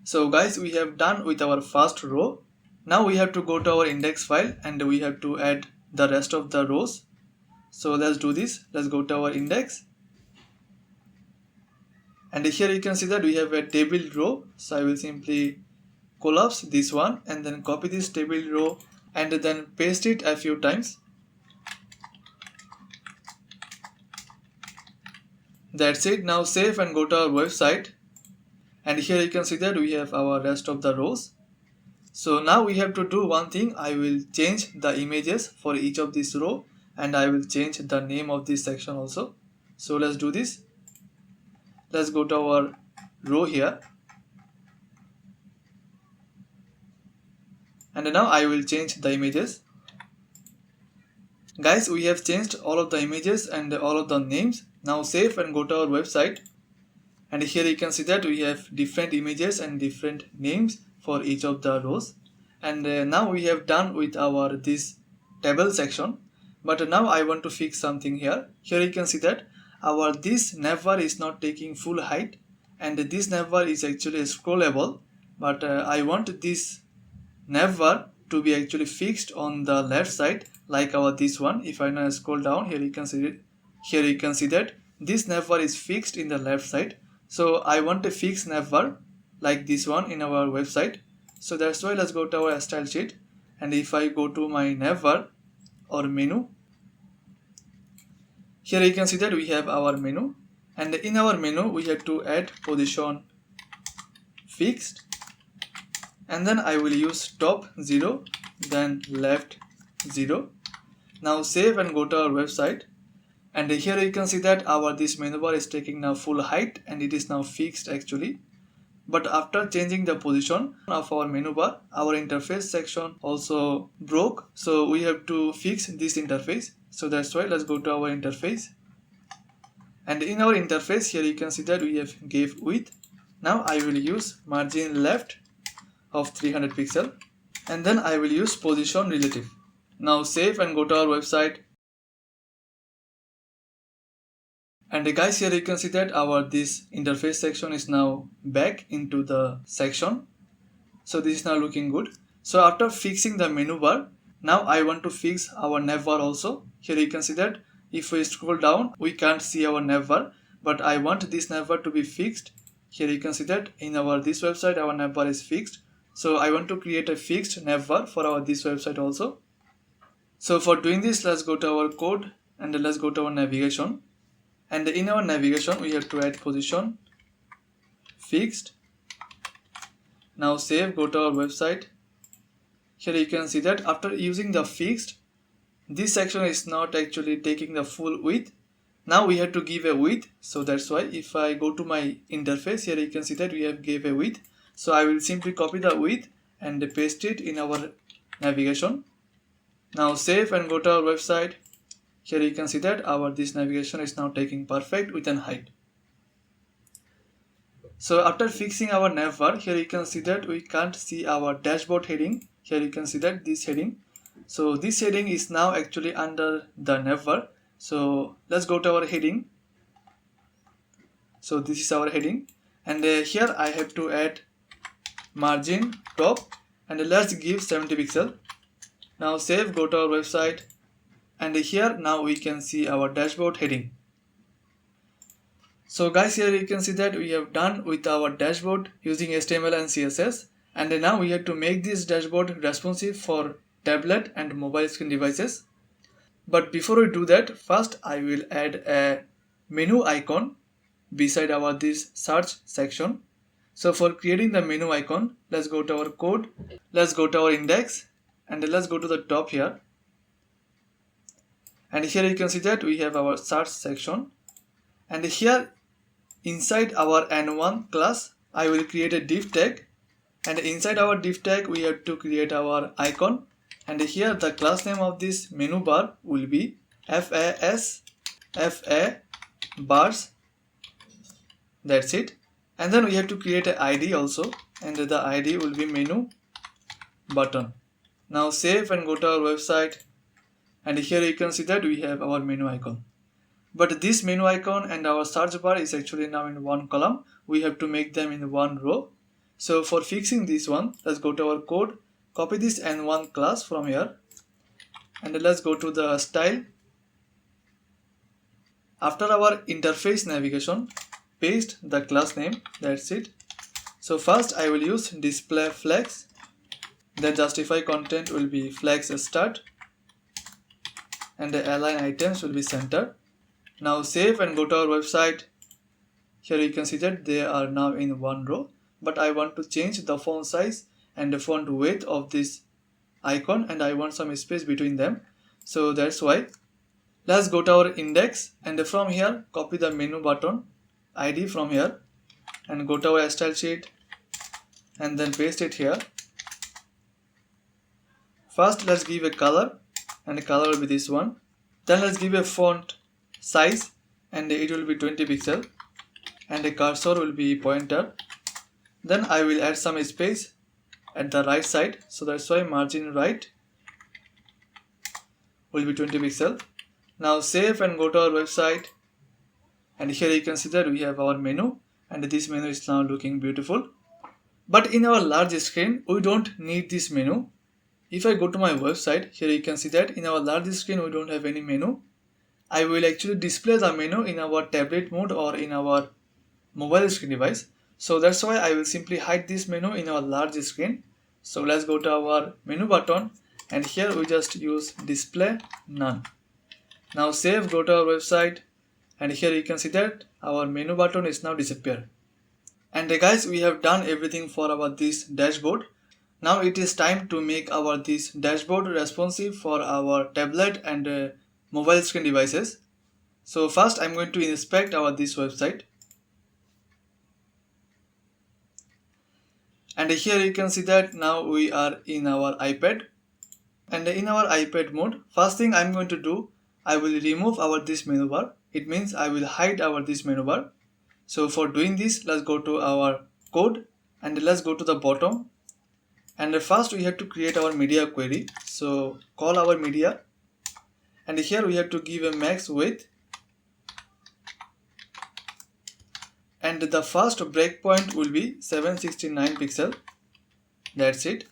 So guys, we have done with our first row. Now we have to go to our index file and we have to add the rest of the rows. So let's do this. Let's go to our index. And here you can see that we have a table row. So I will simply collapse this one and then copy this table row and then paste it a few times. That's it. Now save and go to our website. And here you can see that we have our rest of the rows. So now we have to do one thing. I will change the images for each of this row and I will change the name of this section also. So let's do this. Let's go to our row here. And now I will change the images. Guys, we have changed all of the images and all of the names. Now save and go to our website. And here you can see that we have different images and different names for each of the rows. And now we have done with our this table section. But now I want to fix something here. Here you can see that our this nav bar is not taking full height and this nav bar is actually scrollable. But I want this nav bar to be actually fixed on the left side like our this one. If I now scroll down, here you can see it. Here you can see that this nav bar is fixed in the left side. So I want a fixed nav bar like this one in our website. So that's why let's go to our style sheet and if I go to my nav bar or menu, here you can see that we have our menu and in our menu we have to add position fixed and then I will use top 0 then left 0. Now save and go to our website and here you can see that our this menu bar is taking now full height and it is now fixed actually. But after changing the position of our menu bar, our interface section also broke. So we have to fix this interface. So that's why let's go to our interface. And in our interface, here you can see that we have gave width. Now I will use margin left of 300 pixel. And then I will use position relative. Now save and go to our website. And guys, here you can see that our this interface section is now back into the section. So this is now looking good. So after fixing the menu bar, now I want to fix our nav bar also. Here you can see that if we scroll down, we can't see our nav bar, but I want this nav bar to be fixed. Here you can see that in our this website, our nav bar is fixed. So I want to create a fixed nav bar for our this website also. So for doing this, let's go to our code and let's go to our navigation. And in our navigation, we have to add position fixed. Now save, go to our website. Here you can see that after using the fixed, this section is not actually taking the full width. Now we have to give a width. So that's why if I go to my interface, here you can see that we have gave a width. So I will simply copy the width and paste it in our navigation. Now save and go to our website. Here you can see that our this navigation is now taking perfect width and height. So after fixing our nav bar, here you can see that we can't see our dashboard heading. Here you can see that this heading. So this heading is now actually under the nav bar. So let's go to our heading. So this is our heading. And here I have to add margin top and let's give 70 pixel. Now save, go to our website. And here now we can see our dashboard heading. So guys, here you can see that we have done with our dashboard using HTML and CSS, and now we have to make this dashboard responsive for tablet and mobile screen devices. But before we do that, first I will add a menu icon beside our this search section. So for creating the menu icon, let's go to our code, let's go to our index, and let's go to the top here. And here you can see that we have our search section, and here inside our n1 class I will create a div tag, and inside our div tag we have to create our icon, and here the class name of this menu bar will be FA bars. That's it. And then we have to create an ID also, and the ID will be menu button. Now save and go to our website, and here you can see that we have our menu icon. But this menu icon and our search bar is actually now in one column. We have to make them in one row. So for fixing this one, let's go to our code, copy this n1 class from here, and let's go to the style. After our interface navigation, paste the class name. That's it. So first I will use display flex, then justify content will be flex start, and the align items will be center. Now save and go to our website. Here you can see that they are now in one row, but I want to change the font size and the font width of this icon, and I want some space between them. So that's why let's go to our index, and from here copy the menu button ID from here, and go to our style sheet and then paste it here. First let's give a color, and the color will be this one. Then let's give a font size, and it will be 20 pixel, and the cursor will be pointer. Then I will add some space at the right side, so that's why margin right will be 20 pixel. Now save and go to our website, and here you can see that we have our menu, and this menu is now looking beautiful. But in our large screen we don't need this menu. If I go to my website, here you can see that in our large screen we don't have any menu. I will actually display the menu in our tablet mode or in our mobile screen device. So that's why I will simply hide this menu in our large screen. So let's go to our menu button, and here we just use display none. Now save, go to our website, and here you can see that our menu button is now disappeared. And guys, we have done everything for our this dashboard. Now it is time to make our this dashboard responsive for our tablet and mobile screen devices. So first I'm going to inspect our this website, and here you can see that now we are in our iPad, and in our iPad mode, first thing I'm going to do, I will remove our this menu bar. It means I will hide our this menu bar. So for doing this, let's go to our code, and let's go to the bottom, and first we have to create our media query. So call our media, and here we have to give a max width, and the first breakpoint will be 769 pixel. That's it.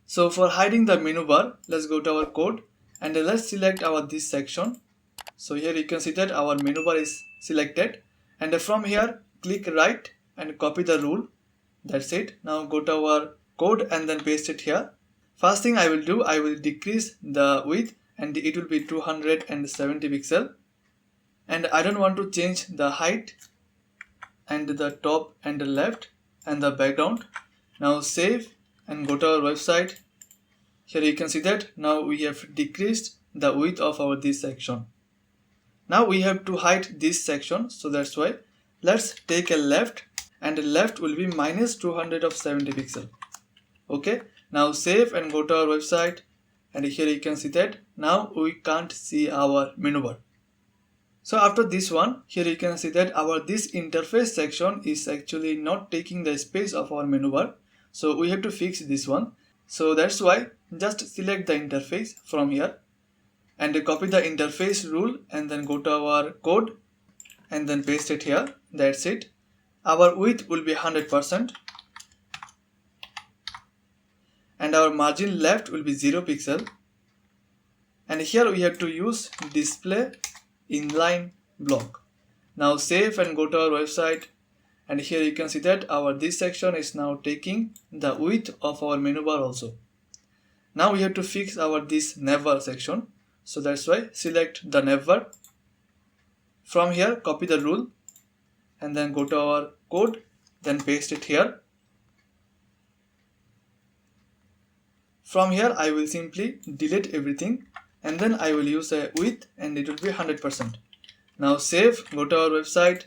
So for hiding the menu bar, let's go to our code, and let's select our this section. So here you can see that our menu bar is selected, and from here click right and copy the rule. That's it. Now go to our code and then paste it here. First thing I will do, I will decrease the width, and it will be 270 pixel, and I don't want to change the height and the top and the left and the background. Now save and go to our website. Here you can see that now we have decreased the width of our this section. Now we have to hide this section, so that's why let's take a left, and left will be minus 270 pixel. Okay, now save and go to our website, and here you can see that now we can't see our menu bar. So after this one, here you can see that our this interface section is actually not taking the space of our menu bar. So we have to fix this one. So that's why just select the interface from here, and copy the interface rule, and then go to our code and then paste it here. That's it. Our width will be 100%, and our margin left will be 0 pixel, and here we have to use display inline block. Now save and go to our website, and here you can see that our this section is now taking the width of our menu bar also. Now we have to fix our this nav bar section, so that's why select the nav bar. From here copy the rule and then go to our code, then paste it here. From here I will simply delete everything and then I will use a width and it will be 100%. Now save, go to our website,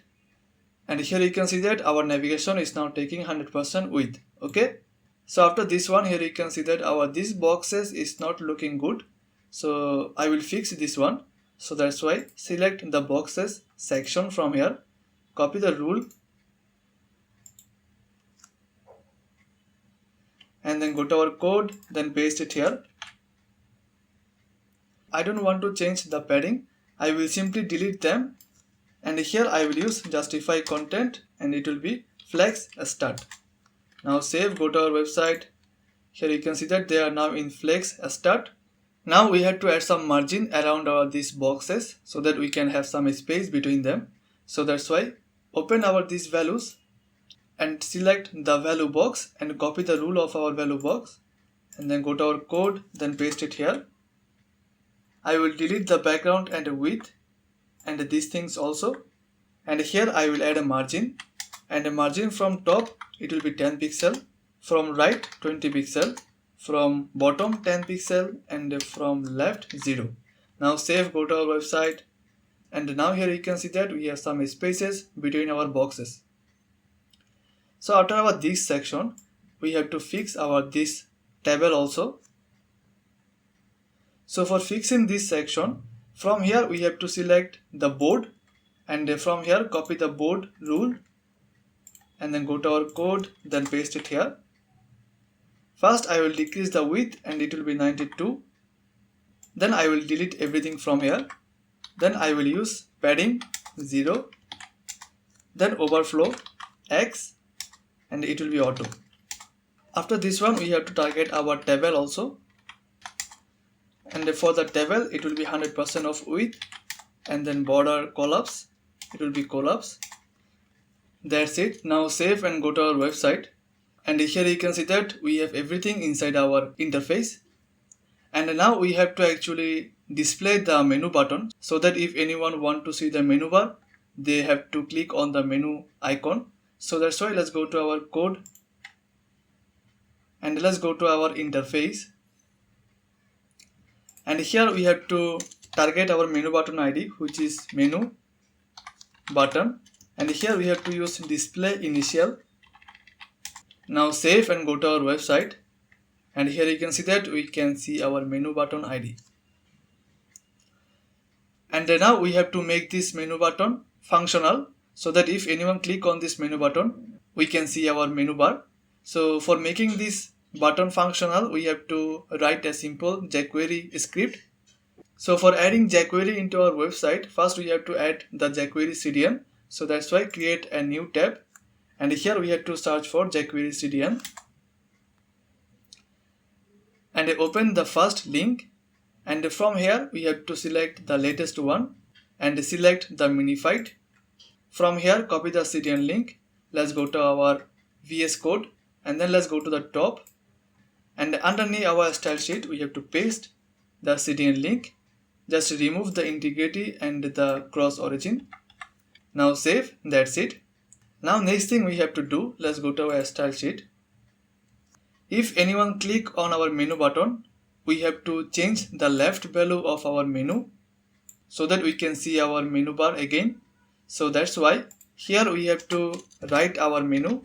and here you can see that our navigation is now taking 100% width. Okay, so after this one, here you can see that our these boxes is not looking good, so I will fix this one. So that's why select the boxes section from here, copy the rule and then go to our code, then paste it here. I don't want to change the padding, I will simply delete them, and here I will use justify content and it will be flex start. Now save, go to our website. Here you can see that they are now in flex start. Now we have to add some margin around these boxes so that we can have some space between them. So that's why open our these values and select the value box and copy the rule of our value box and then go to our code, then paste it here. I will delete the background and width and these things also, and here I will add a margin, and a margin from top it will be 10 pixel, from right 20 pixel, from bottom 10 pixel, and from left 0. Now save, go to our website, and now here you can see that we have some spaces between our boxes. So after our this section we have to fix our this table also. So for fixing this section, from here we have to select the board, and from here copy the board rule and then go to our code, then paste it here. First I will decrease the width and it will be 92. Then I will delete everything from here. Then I will use padding 0, then overflow X, and it will be auto. After this one we have to target our table also, and for the table it will be 100% of width, and then border collapse, it will be collapse. That's it. Now save and go to our website, and here you can see that we have everything inside our interface. And now we have to actually display the menu button, so that if anyone want to see the menu bar, they have to click on the menu icon. So that's why let's go to our code and let's go to our interface, and here we have to target our menu button ID, which is menu button, and here we have to use display initial. Now save and go to our website, and here you can see that we can see our menu button ID. And now we have to make this menu button functional, so that if anyone click on this menu button, we can see our menu bar. So for making this button functional, we have to write a simple jQuery script. So for adding jQuery into our website, first we have to add the jQuery CDN. So that's why create a new tab, and here we have to search for jQuery CDN and open the first link, and from here we have to select the latest one and select the minified. From here copy the CDN link, let's go to our VS Code, and then let's go to the top, and underneath our style sheet we have to paste the CDN link. Just remove the integrity and the cross origin. Now save, that's it. Now next thing we have to do, let's go to our style sheet. If anyone click on our menu button, we have to change the left value of our menu so that we can see our menu bar again. So that's why here we have to write our menu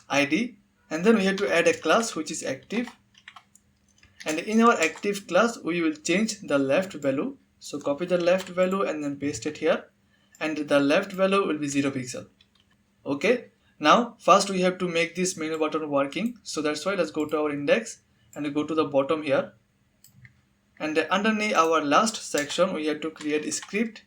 ID, and then we have to add a class which is active, and in our active class we will change the left value. So copy the left value and then paste it here, and the left value will be 0 pixel. Okay, now first we have to make this menu button working, so that's why let's go to our index and go to the bottom here, and underneath our last section we have to create a script.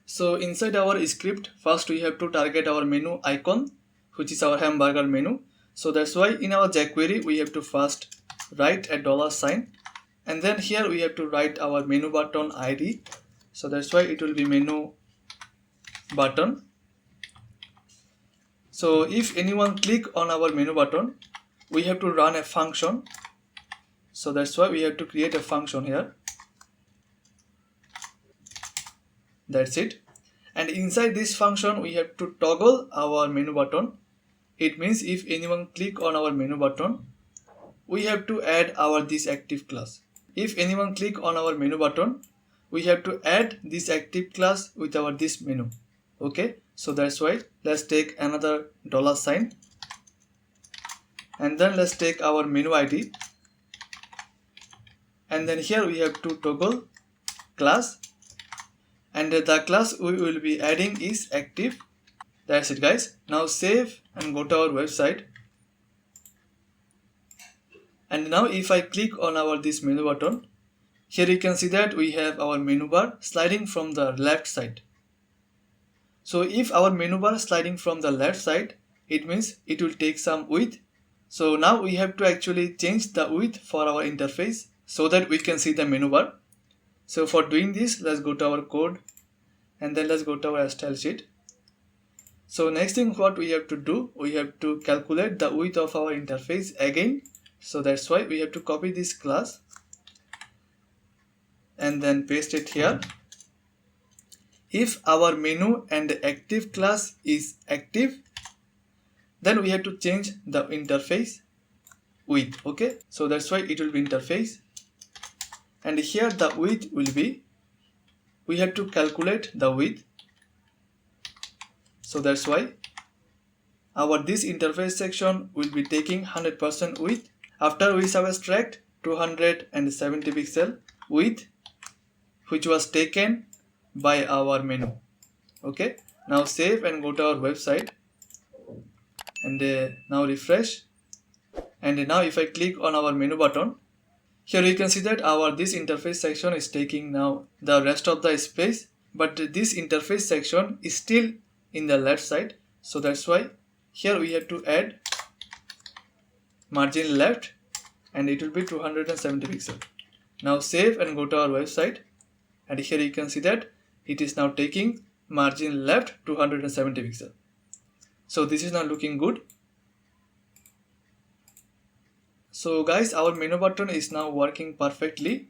So inside our script, first we have to target our menu icon, which is our hamburger menu. So that's why in our jQuery we have to first write a $, and then here we have to write our menu button ID, so that's why it will be menu button. So if anyone click on our menu button, we have to run a function, so that's why we have to create a function here. That's it. And inside this function we have to toggle our menu button. It means if anyone click on our menu button, we have to add our this active class. If anyone click on our menu button, we have to add this active class with our this menu. Okay, so that's why let's take another $sign, and then let's take our menu ID, and then here we have to toggle class, and the class we will be adding is active. That's it guys. Now save and go to our website. And now if I click on our this menu button, here you can see that we have our menu bar sliding from the left side. So if our menu bar sliding from the left side, it means it will take some width. So now we have to actually change the width for our interface so that we can see the menu bar. So for doing this, let's go to our code and then let's go to our style sheet. So next thing what we have to do, we have to calculate the width of our interface again. So that's why we have to copy this class and then paste it here. If our menu and active class is active, then we have to change the interface width. Okay, so that's why it will be interface, and here the width will be, we have to calculate the width. So that's why our this interface section will be taking 100% width. After we subtract 270 pixel width which was taken by our menu. Okay, now save and go to our website, and now refresh, and now if I click on our menu button, here you can see that our this interface section is taking now the rest of the space, but this interface section is still in the left side. So that's why here we have to add margin left, and it will be 270 pixel. Now save and go to our website, and here you can see that it is now taking margin left 270 pixel. So this is now looking good. So guys, our menu button is now working perfectly.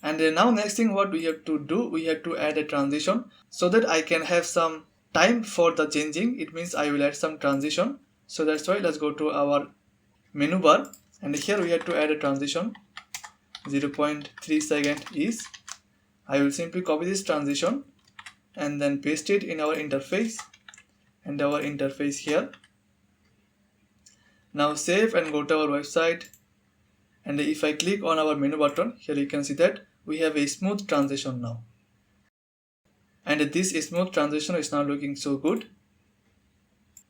And now next thing what we have to do, we have to add a transition so that I can have some time for the changing. It means I will add some transition. So that's why let's go to our menu bar, and here we have to add a transition. 0.3 second is, I will simply copy this transition and then paste it in our interface, and our interface here. Now save and go to our website, and if I click on our menu button, here you can see that we have a smooth transition now, and this smooth transition is now looking so good.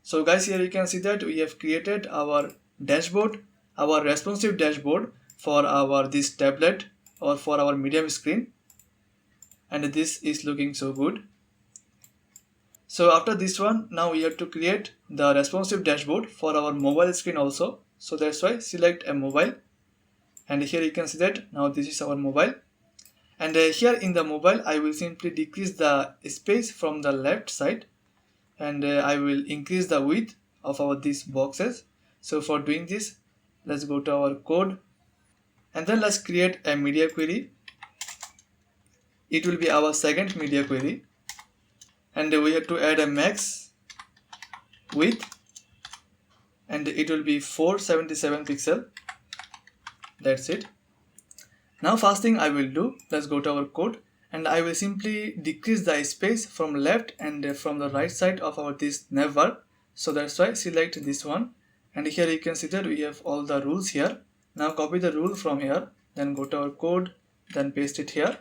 So guys, here you can see that we have created our dashboard, our responsive dashboard for our this tablet or for our medium screen, and this is looking so good. So after this one, now we have to create the responsive dashboard for our mobile screen also. So that's why select a mobile, and here you can see that now this is our mobile, and here in the mobile I will simply decrease the space from the left side, and I will increase the width of our these boxes. So for doing this, let's go to our code, and then let's create a media query. It will be our second media query, and we have to add a max width, and it will be 477 pixel. That's it. Now first thing I will do, let's go to our code, and I will simply decrease the space from left and from the right side of our this nav bar. So that's why select this one, and here you can see that we have all the rules here. Now copy the rule from here, then go to our code, then paste it here,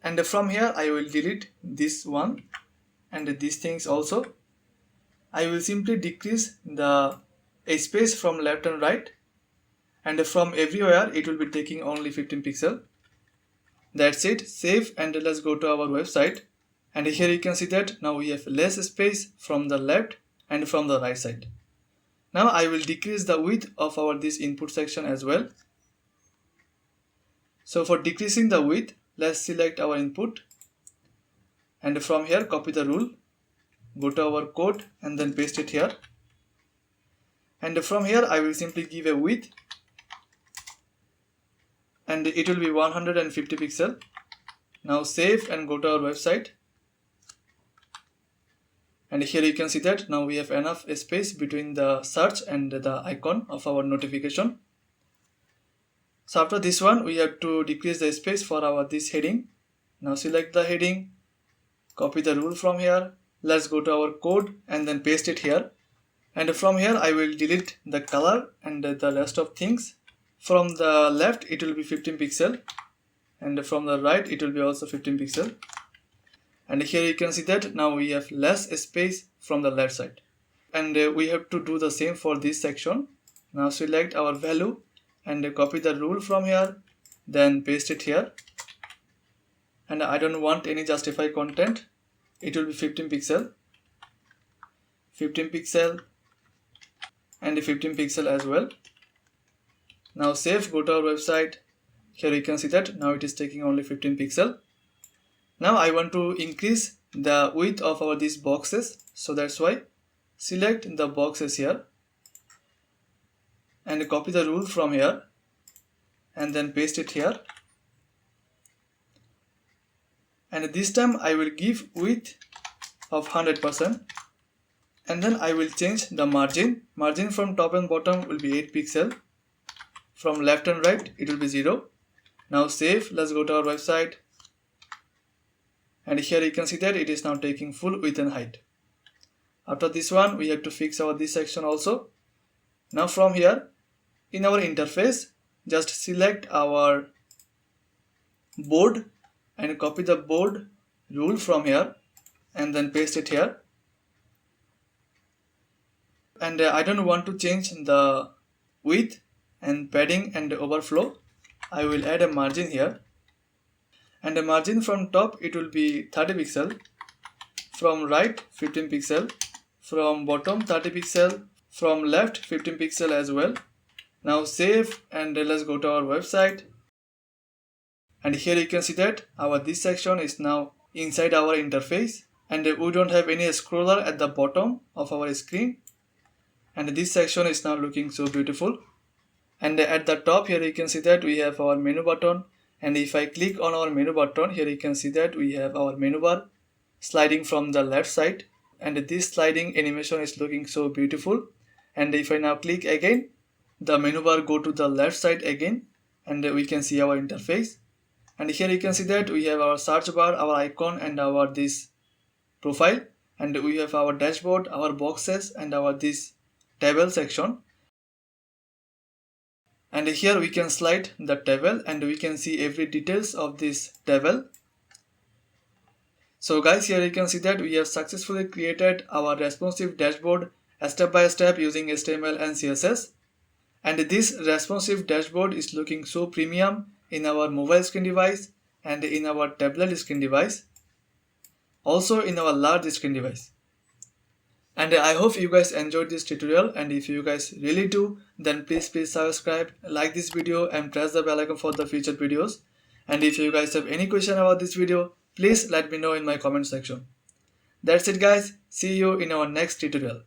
and from here I will delete this one and these things also. I will simply decrease the space from left and right, and from everywhere it will be taking only 15 pixel. That's it. Save, and let's go to our website, and here you can see that now we have less space from the left and from the right side. Now I will decrease the width of our this input section as well. So for decreasing the width, let's select our input, and from here copy the rule, go to our code and then paste it here. And from here I will simply give a width, and it will be 150 pixel. Now save and go to our website. And here you can see that now we have enough space between the search and the icon of our notification. So after this one, we have to decrease the space for our this heading. Now select the heading, copy the rule from here. Let's go to our code and then paste it here. And from here I will delete the color and the rest of things. From the left it will be 15 pixel, and from the right it will be also 15 pixel. And here you can see that now we have less space from the left side. And we have to do the same for this section. Now select our value and copy the rule from here, then paste it here. And I don't want any justify content. It will be 15 pixel, 15 pixel, and 15 pixel as well. Now save, go to our website. Here you can see that now it is taking only 15 pixel. Now I want to increase the width of our these boxes, so that's why select the boxes here and copy the rule from here and then paste it here. And this time I will give width of 100%, and then I will change the margin. Margin from top and bottom will be 8 pixel. From left and right it will be 0. Now save, let's go to our website. And here you can see that it is now taking full width and height. After this one we have to fix our this section also. Now from here in our interface just select our board and copy the board rule from here and then paste it here. And I don't want to change the width and padding and overflow. I will add a margin here. And the margin from top it will be 30 pixel, from right 15 pixel, from bottom 30 pixel, from left 15 pixel as well. Now save and let's go to our website. And here you can see that our this section is now inside our interface, and we don't have any scroller at the bottom of our screen, and this section is now looking so beautiful. And at the top here you can see that we have our menu button. And if I click on our menu button, here you can see that we have our menu bar sliding from the left side, and this sliding animation is looking so beautiful. And if I now click again, the menu bar go to the left side again, and we can see our interface. And here you can see that we have our search bar, our icon, and our this profile, and we have our dashboard, our boxes, and our this table section. And here we can slide the table and we can see every details of this table. So guys, here you can see that we have successfully created our responsive dashboard step by step using HTML and CSS. And this responsive dashboard is looking so premium in our mobile screen device and in our tablet screen device, also in our large screen device. And I hope you guys enjoyed this tutorial, and if you guys really do, then please subscribe, like this video, and press the bell icon for the future videos. And if you guys have any question about this video, please let me know in my comment section. That's it guys, see you in our next tutorial.